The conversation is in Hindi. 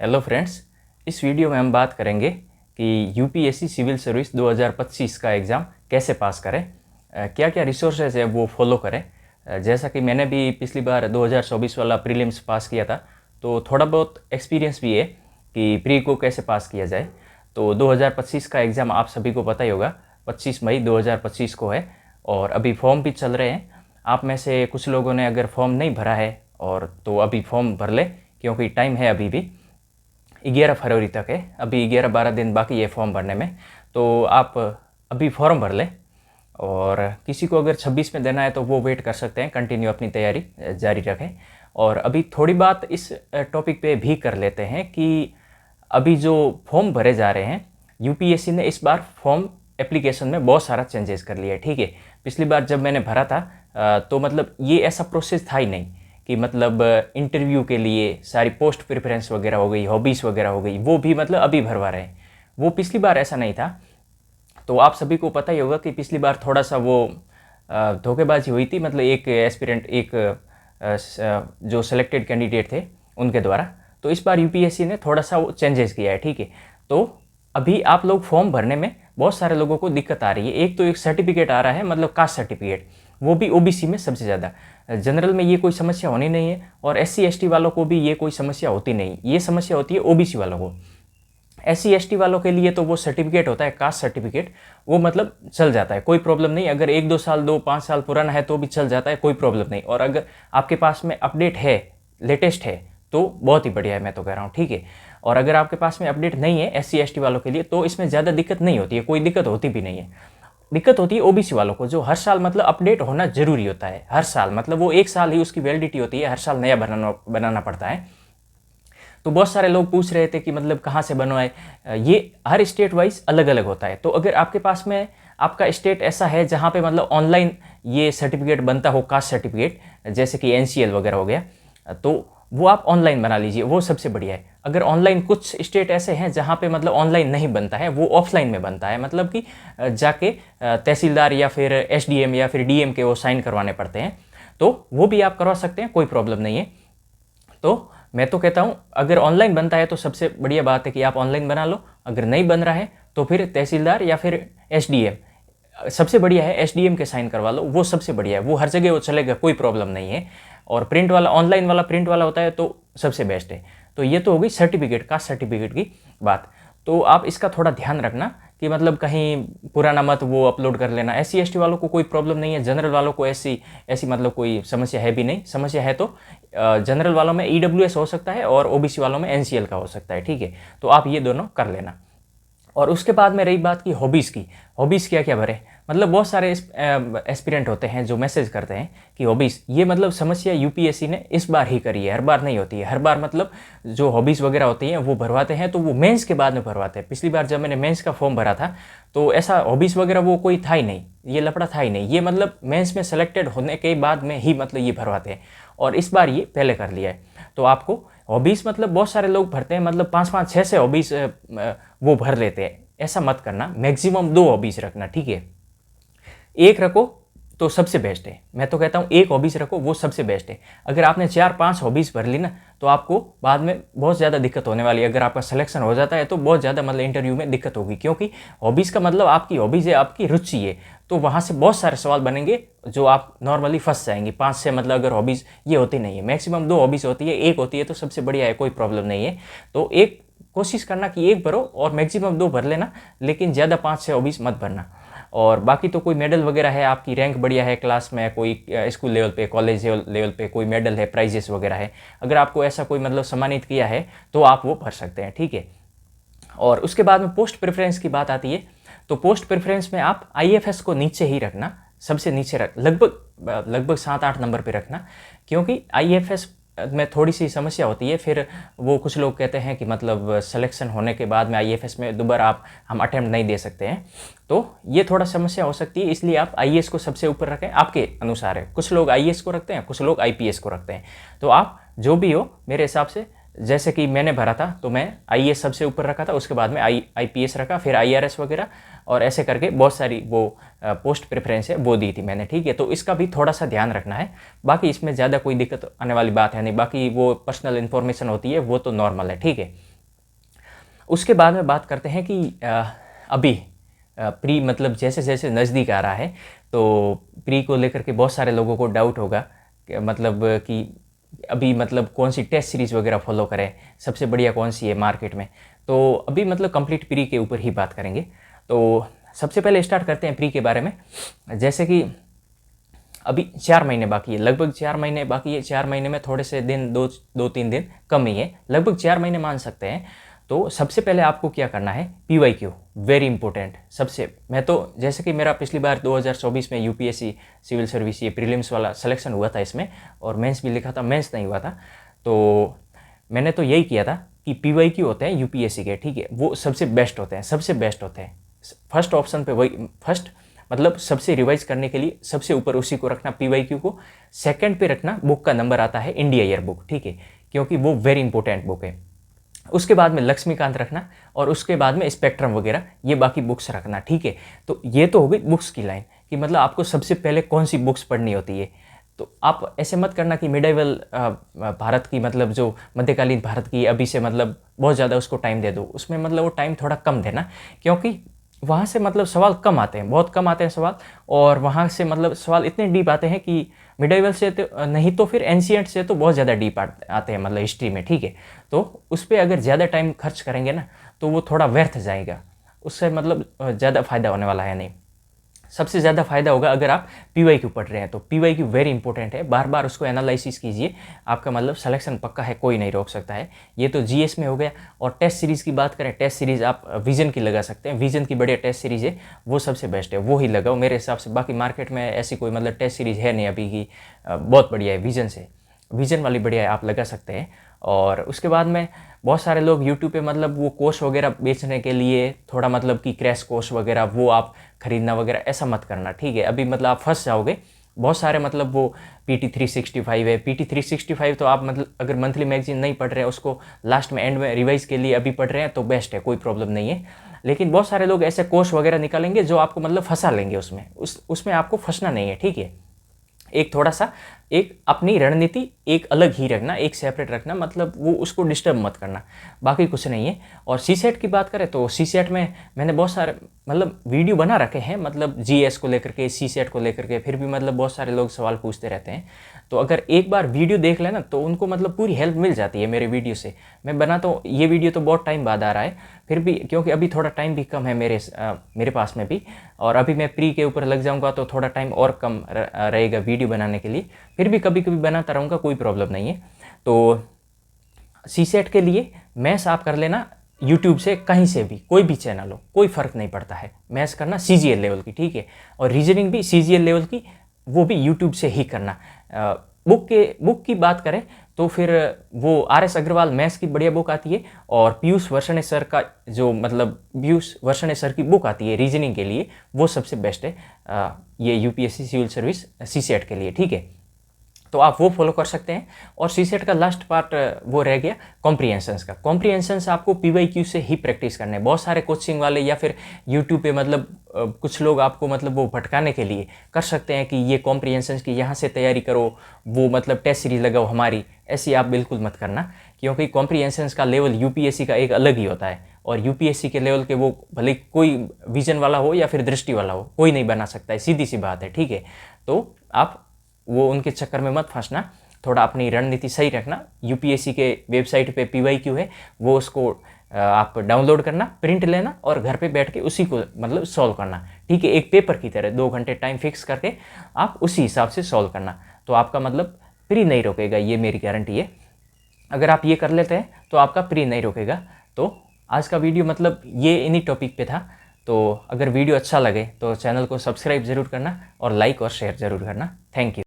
हेलो फ्रेंड्स, इस वीडियो में हम बात करेंगे कि यूपीएससी सिविल सर्विस 2025 का एग्ज़ाम कैसे पास करें, क्या क्या रिसोर्सेज है वो फॉलो करें। जैसा कि मैंने भी पिछली बार 2024 वाला प्रीलिम्स पास किया था, तो थोड़ा बहुत एक्सपीरियंस भी है कि प्री को कैसे पास किया जाए। तो 2025 का एग्ज़ाम आप सभी को पता ही होगा, 25 मई 2025 को है और अभी फॉर्म भी चल रहे हैं। आप में से कुछ लोगों ने अगर फॉर्म नहीं भरा है और तो अभी फॉर्म भर ले, क्योंकि टाइम है अभी भी 11 फरवरी तक है, अभी 11-12 दिन बाकी है फॉर्म भरने में। तो आप अभी फॉर्म भर लें और किसी को अगर 26 में देना है तो वो वेट कर सकते हैं, कंटिन्यू अपनी तैयारी जारी रखें। और अभी थोड़ी बात इस टॉपिक पे भी कर लेते हैं कि अभी जो फॉर्म भरे जा रहे हैं, यूपीएससी ने इस बार फॉर्म एप्लीकेशन में बहुत सारा चेंजेस कर लिया है। ठीक है, पिछली बार जब मैंने भरा था तो मतलब ये ऐसा प्रोसेस था ही नहीं कि मतलब इंटरव्यू के लिए सारी पोस्ट प्रेफरेंस वगैरह हो गई, हॉबीज़ वगैरह हो गई, वो भी मतलब अभी भरवा रहे हैं। वो पिछली बार ऐसा नहीं था। तो आप सभी को पता ही होगा कि पिछली बार थोड़ा सा वो धोखेबाजी हुई थी, मतलब एक एस्पिरेंट, एक जो सिलेक्टेड कैंडिडेट थे उनके द्वारा। तो इस बार यूपीएससी ने थोड़ा सा वो चेंजेस किया है। ठीक है, तो अभी आप लोग फॉर्म भरने में बहुत सारे लोगों को दिक्कत आ रही है। एक तो एक सर्टिफिकेट आ रहा है, मतलब कास्ट सर्टिफिकेट, वो भी ओबीसी में सबसे ज़्यादा। जनरल में ये कोई समस्या होनी नहीं है और एससी एसटी वालों को भी ये कोई समस्या होती नहीं, ये समस्या होती है ओबीसी वालों को। एससी एसटी वालों के लिए तो वो सर्टिफिकेट होता है, कास्ट सर्टिफिकेट, वो मतलब चल जाता है, कोई प्रॉब्लम नहीं। अगर 1-2 साल 2-5 साल पुराना है तो भी चल जाता है, कोई प्रॉब्लम नहीं। और अगर आपके पास में अपडेट है, लेटेस्ट है, तो बहुत ही बढ़िया है, मैं तो कह रहा हूँ। ठीक है, और अगर आपके पास में अपडेट नहीं है एससी एसटी वालों के लिए तो इसमें ज़्यादा दिक्कत नहीं होती है, कोई दिक्कत होती भी नहीं है। दिक्कत होती है ओबीसी वालों को, जो हर साल मतलब अपडेट होना जरूरी होता है। हर साल मतलब वो 1 साल ही उसकी वैलिडिटी होती है, हर साल नया बनाना पड़ता है। तो बहुत सारे लोग पूछ रहे थे कि मतलब कहाँ से बनवाए, ये हर स्टेट वाइज अलग अलग होता है। तो अगर आपके पास में आपका स्टेट ऐसा है जहाँ पे मतलब ऑनलाइन ये सर्टिफिकेट बनता हो, कास्ट सर्टिफिकेट, जैसे कि एनसीएल वगैरह हो गया, तो वो आप ऑनलाइन बना लीजिए, वो सबसे बढ़िया है। अगर ऑनलाइन, कुछ स्टेट ऐसे हैं जहाँ पे मतलब ऑनलाइन नहीं बनता है, वो ऑफलाइन में बनता है, मतलब कि जाके तहसीलदार या फिर एसडीएम या फिर डीएम के वो साइन करवाने पड़ते हैं, तो वो भी आप करवा सकते हैं, कोई प्रॉब्लम नहीं है। तो मैं तो कहता हूँ अगर ऑनलाइन बनता है तो सबसे बढ़िया बात है कि आप ऑनलाइन बना लो। अगर नहीं बन रहा है तो फिर तहसीलदार या फिर एसडीएम, सबसे बढ़िया है एसडीएम के साइन करवा लो, वो सबसे बढ़िया है, वो हर जगह वो चलेगा, कोई प्रॉब्लम नहीं है। और प्रिंट वाला, ऑनलाइन वाला प्रिंट वाला होता है तो सबसे बेस्ट है। तो ये तो हो गई सर्टिफिकेट, कास्ट सर्टिफिकेट की बात। तो आप इसका थोड़ा ध्यान रखना कि मतलब कहीं पुराना मत वो अपलोड कर लेना। एससी एसटी वालों को कोई प्रॉब्लम नहीं है, जनरल वालों को ऐसी ऐसी मतलब कोई समस्या है भी नहीं। समस्या है तो जनरल वालों में ईडब्ल्यूएस हो सकता है और ओबीसी वालों में एनसीएल का हो सकता है। ठीक है, तो आप ये दोनों कर लेना। और उसके बाद में रही बात की हॉबीज़ की, हॉबीज़ क्या क्या भरे। मतलब बहुत सारे एस्पिरेंट होते हैं जो मैसेज करते हैं कि हॉबीज़, ये मतलब समस्या यूपीएससी ने इस बार ही करी है, हर बार नहीं होती है। हर बार मतलब जो हॉबीज़ वगैरह होती हैं वो भरवाते हैं तो वो मेंस के बाद में भरवाते हैं। पिछली बार जब मैंने मेंस का फॉर्म भरा था तो ऐसा हॉबीज़ वगैरह वो कोई था ही नहीं, ये लफड़ा था ही नहीं। ये मतलब मेंस में सेलेक्टेड होने के बाद में ही मतलब ये भरवाते हैं, और इस बार ये पहले कर लिया है। तो आपको हॉबीज़, मतलब बहुत सारे लोग भरते हैं, मतलब 5-5 6 हॉबीज़ वो भर लेते हैं। ऐसा मत करना, मैक्सिमम 2 हॉबीज़ रखना। ठीक है, एक रखो तो सबसे बेस्ट है, मैं तो कहता हूँ एक हॉबीज़ रखो, वो सबसे बेस्ट है। अगर आपने 4-5 हॉबीज़ भर ली ना तो आपको बाद में बहुत ज़्यादा दिक्कत होने वाली है। अगर आपका सिलेक्शन हो जाता है तो बहुत ज़्यादा मतलब इंटरव्यू में दिक्कत होगी, क्योंकि हॉबीज़ का मतलब आपकी हॉबीज़ है, आपकी रुचि है, तो वहाँ से बहुत सारे सवाल बनेंगे जो आप नॉर्मली फंस जाएंगे। 5 से मतलब अगर हॉबीज़ ये होती नहीं है, मैक्सिमम 2 हॉबीज़ होती है, एक होती है तो सबसे बढ़िया है, कोई प्रॉब्लम नहीं है। तो एक कोशिश करना कि एक भरो और मैक्सिमम 2 भर लेना, लेकिन ज़्यादा 5-6 हॉबीज़ मत भरना। और बाकी तो कोई मेडल वगैरह है, आपकी रैंक बढ़िया है क्लास में, कोई स्कूल लेवल पे, कॉलेज लेवल पे कोई मेडल है, प्राइजेस वगैरह है, अगर आपको ऐसा कोई मतलब सम्मानित किया है तो आप वो भर सकते हैं। ठीक है, और उसके बाद में पोस्ट प्रेफरेंस की बात आती है। तो पोस्ट प्रेफरेंस में आप आईएफएस को नीचे ही रखना, सबसे नीचे रख, लगभग 7-8 नंबर पे रखना, क्योंकि आईएफएस में थोड़ी सी समस्या होती है। फिर वो कुछ लोग कहते हैं कि मतलब सिलेक्शन होने के बाद में आईएफएस में दोबारा हम अटेम्प्ट नहीं दे सकते हैं, तो ये थोड़ा समस्या हो सकती है। इसलिए आप आईएएस को सबसे ऊपर रखें, आपके अनुसार है। कुछ लोग आईएएस को रखते हैं, कुछ लोग आईपीएस को रखते हैं। तो आप जो भी हो, मेरे हिसाब से जैसे कि मैंने भरा था तो मैं आईएएस सबसे ऊपर रखा था, उसके बाद में आईपीएस रखा, फिर आईआरएस वगैरह, और ऐसे करके बहुत सारी वो पोस्ट प्रेफरेंस है वो दी थी मैंने। ठीक है, तो इसका भी थोड़ा सा ध्यान रखना है। बाकी इसमें ज़्यादा कोई दिक्कत आने वाली बात है नहीं, बाकी वो पर्सनल इन्फॉर्मेशन होती है वो तो नॉर्मल है। ठीक है, उसके बाद में बात करते हैं कि अभी प्री मतलब जैसे जैसे नज़दीक आ रहा है तो प्री को लेकर के बहुत सारे लोगों को डाउट होगा मतलब कि अभी मतलब कौन सी टेस्ट सीरीज़ वगैरह फॉलो करें, सबसे बढ़िया कौन सी है मार्केट में। तो अभी मतलब कंप्लीट प्री के ऊपर ही बात करेंगे। तो सबसे पहले स्टार्ट करते हैं प्री के बारे में। जैसे कि अभी 4 महीने बाकी है, लगभग 4 महीने बाकी है। 4 महीने में थोड़े से दिन, 2-3 दिन कम ही है, लगभग 4 महीने मान सकते हैं। तो सबसे पहले आपको क्या करना है, PYQ वेरी इंपॉर्टेंट। सबसे मैं तो जैसे कि मेरा पिछली बार 2024 में यूपीएससी सिविल सर्विस ये प्रीलिम्स वाला सिलेक्शन हुआ था इसमें, और मेंस भी लिखा था, मेंस नहीं हुआ था। तो मैंने तो यही किया था कि PYQ होते हैं यूपीएससी के, ठीक है, वो सबसे बेस्ट होते हैं, सबसे बेस्ट होते हैं। फर्स्ट ऑप्शन पे वही, फर्स्ट मतलब सबसे रिवाइज करने के लिए सबसे ऊपर उसी को रखना PYQ को। सेकंड पे रखना बुक का नंबर आता है इंडिया ईयर बुक, ठीक है, क्योंकि वो वेरी इंपॉर्टेंट बुक है। उसके बाद में लक्ष्मीकांत रखना, और उसके बाद में स्पेक्ट्रम वगैरह ये बाकी बुक्स रखना, ठीक है। तो ये तो हो गई बुक्स की लाइन कि मतलब आपको सबसे पहले कौन सी बुक्स पढ़नी होती है। तो आप ऐसे मत करना कि मिडाइवल भारत की मतलब जो मध्यकालीन भारत की अभी से मतलब बहुत ज़्यादा उसको टाइम दे दो, उसमें मतलब वो टाइम थोड़ा कम देना, क्योंकि वहाँ से मतलब सवाल कम आते हैं, बहुत कम आते हैं सवाल। और वहाँ से मतलब सवाल इतने डीप आते हैं कि मिडाइवल से तो नहीं तो फिर एंशिएंट से तो बहुत ज़्यादा डीप आते हैं मतलब हिस्ट्री में, ठीक है। तो उस पर अगर ज़्यादा टाइम खर्च करेंगे ना तो वो थोड़ा व्यर्थ जाएगा, उससे मतलब ज़्यादा फायदा होने वाला है नहीं। सबसे ज़्यादा फायदा होगा अगर आप PYQ पढ़ रहे हैं, तो PYQ वेरी इंपॉर्टेंट है, बार बार उसको एनालिसिस कीजिए, आपका मतलब सिलेक्शन पक्का है, कोई नहीं रोक सकता है। ये तो GS में हो गया। और टेस्ट सीरीज़ की बात करें, टेस्ट सीरीज़ आप विजन की लगा सकते हैं, विजन की बढ़िया टेस्ट सीरीज़ है, वो सबसे बेस्ट है, वो ही लगाओ मेरे हिसाब से। बाकी मार्केट में ऐसी कोई मतलब टेस्ट सीरीज़ है नहीं अभी की, बहुत बढ़िया है विजन से, विजन वाली बढ़िया है, आप लगा सकते हैं। और उसके बाद में बहुत सारे लोग यूट्यूब पे मतलब वो कोर्स वगैरह बेचने के लिए थोड़ा मतलब कि क्रैश कोर्स वगैरह वो आप खरीदना वगैरह ऐसा मत करना, ठीक है। अभी मतलब आप फंस जाओगे। बहुत सारे मतलब वो PT365 है, PT365 तो आप मतलब अगर मंथली मैगजीन नहीं पढ़ रहे हैं, उसको लास्ट में एंड में रिवाइज के लिए अभी पढ़ रहे हैं तो बेस्ट है, कोई प्रॉब्लम नहीं है। लेकिन बहुत सारे लोग ऐसे कोर्स वगैरह निकालेंगे जो आपको मतलब फंसा लेंगे उसमें, उसमें आपको फंसना नहीं है, ठीक है। एक थोड़ा सा एक अपनी रणनीति एक अलग ही रखना, एक सेपरेट रखना, मतलब वो उसको डिस्टर्ब मत करना, बाकी कुछ नहीं है। और CSET की बात करें तो CSET में मैंने बहुत सारे मतलब वीडियो बना रखे हैं, मतलब GS को लेकर के, CSET को लेकर के, फिर भी मतलब बहुत सारे लोग सवाल पूछते रहते हैं। तो अगर एक बार वीडियो देख लेना तो उनको मतलब पूरी हेल्प मिल जाती है मेरे वीडियो से। मैं बना तो ये वीडियो तो बहुत टाइम बाद आ रहा है, फिर भी क्योंकि अभी थोड़ा टाइम भी कम है मेरे पास में भी, और अभी मैं प्री के ऊपर लग जाऊंगा तो थोड़ा टाइम और कम रहेगा वीडियो बनाने के लिए, फिर भी कभी कभी बनाता रहूँगा, कोई प्रॉब्लम नहीं है। तो CSET के लिए मैथ्स आप कर लेना यूट्यूब से, कहीं से भी, कोई भी चैनल हो, कोई फ़र्क नहीं पड़ता है। मैथ्स करना CGL लेवल की, ठीक है, और रीजनिंग भी CGL लेवल की, वो भी यूट्यूब से ही करना। बुक की बात करें तो फिर वो RS अग्रवाल मैथ्स की बढ़िया बुक आती है, और पीयूष वर्षणे सर का जो मतलब पीयूष वर्षणे सर की बुक आती है रीजनिंग के लिए, वो सबसे बेस्ट है ये UPSC सिविल सर्विस CSET के लिए, ठीक है। तो आप वो फॉलो कर सकते हैं। और CSET का लास्ट पार्ट वो रह गया कॉम्प्रीहेंशंस का। कॉम्प्रीहेंशंस आपको PYQ से ही प्रैक्टिस करने हैं। बहुत सारे कोचिंग वाले या फिर यूट्यूब पे मतलब कुछ लोग आपको मतलब वो भटकाने के लिए कर सकते हैं कि ये कॉम्प्रीहेंशंस की यहाँ से तैयारी करो, वो मतलब टेस्ट सीरीज लगाओ हमारी, ऐसी आप बिल्कुल मत करना, क्योंकि कॉम्प्रीहेंशंस का लेवल UPSC का एक अलग ही होता है। और UPSC के लेवल के वो भले कोई विजन वाला हो या फिर दृष्टि वाला हो, कोई नहीं बना सकता है, सीधी सी बात है, ठीक है। तो आप वो उनके चक्कर में मत फंसना, थोड़ा अपनी रणनीति सही रखना। UPSC के वेबसाइट पे PYQ है, वो उसको आप डाउनलोड करना, प्रिंट लेना और घर पे बैठ के उसी को मतलब सॉल्व करना, ठीक है। एक पेपर की तरह 2 घंटे टाइम फिक्स करके आप उसी हिसाब से सॉल्व करना, तो आपका मतलब प्री नहीं रोकेगा, ये मेरी गारंटी है। अगर आप ये कर लेते हैं तो आपका प्री नहीं रोकेगा। तो आज का वीडियो मतलब ये इन्हीं टॉपिक पे था। तो अगर वीडियो अच्छा लगे तो चैनल को सब्सक्राइब ज़रूर करना और लाइक और शेयर ज़रूर करना। Thank you.